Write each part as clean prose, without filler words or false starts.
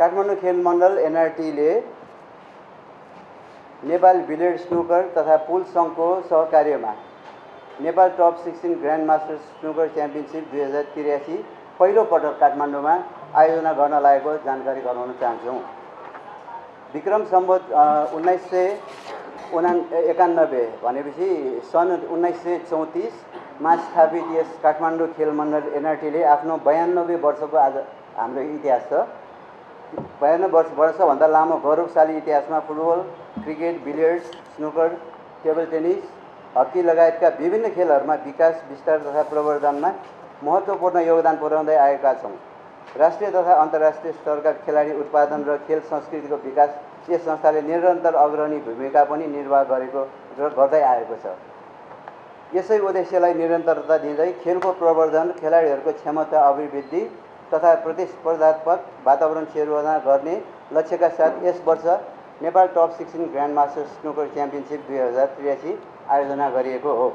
काठमाडौँ खेल मण्डल एनआरटीले Nepal billiard snooker तथा पुल सङ्घको सहकार्यमा Nepal top 16 grand masters snooker championship 2083 पहिलो पटक काठमाडौँमा आयोजना गर्न लागेको जानकारी गराउन चाहन्छौँ। विक्रम सम्वत 1991 भनेपछि सन् 1934मा स्थापित यस काठमाडौँ खेल मण्डल एनआरटीले आफ्नो 92 वर्षको आज हाम्रो इतिहास छ। 92 वर्षभन्दा लामो गौरवशाली इतिहासमा football, cricket, billiards, snooker, table tennis, hockey लगायतका विभिन्न खेलहरूमा विकास, विस्तार तथा प्रवर्धनमा महत्त्वपूर्ण योगदान पुर्याउँदै आएका छौँ। राष्ट्रिय तथा अन्तर्राष्ट्रिय स्तरका खेलाडी उत्पादन र खेल संस्कृतिको विकास यस संस्थाले निरन्तर अग्रणी भूमिका पनि निर्वाह गर्दै आएको छ। यसै उद्देश्यलाई निरन्तरता दिँदै खेलको प्रवर्धन, खेलाडीहरूको क्षमता अभिवृद्धि तथा प्रतिस्पर्धात्मक वातावरण सिर्जना गर्ने लक्ष्यका साथ यस वर्ष Nepal top 16 grand masters snooker championship 2083 आयोजना गरिएको हो।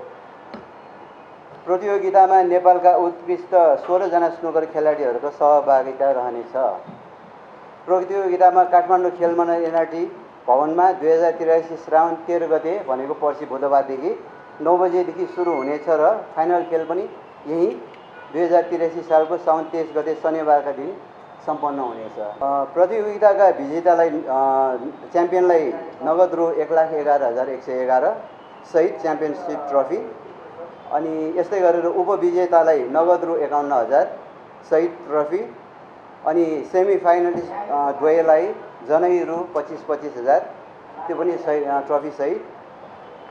प्रतियोगितामा नेपालका उत्कृष्ट 16 जना स्नुकर खेलाडीहरूको सहभागिता रहनेछ। प्रतियोगितामा काठमाडौँ खेल मण्डल एनआरटी भवनमा 2083 श्रावण 13 गते भनेको पर्सि बुधबारदेखि 9 बजेदेखि सुरु हुनेछ र फाइनल खेल पनि यही 2083 सालको साउन 23 गते शनिबारका दिन सम्पन्न हुनेछ। प्रतियोगिताका विजेतालाई च्याम्पियनलाई नगद रु 1,11,111 सहित च्याम्पियनसिप ट्रफी, अनि यस्तै गरेर उपविजेतालाई नगद रु 51,000 सहित ट्रफी, अनि सेमी फाइनलिस्ट द्वयलाई जनै रु 25,000 त्यो पनि ट्रफी सहित,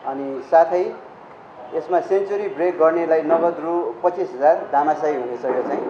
अनि साथै यसमा सेन्चुरी ब्रेक गर्नेलाई नगद रु 25,000 दामासाही हुनेछ। यो चाहिँ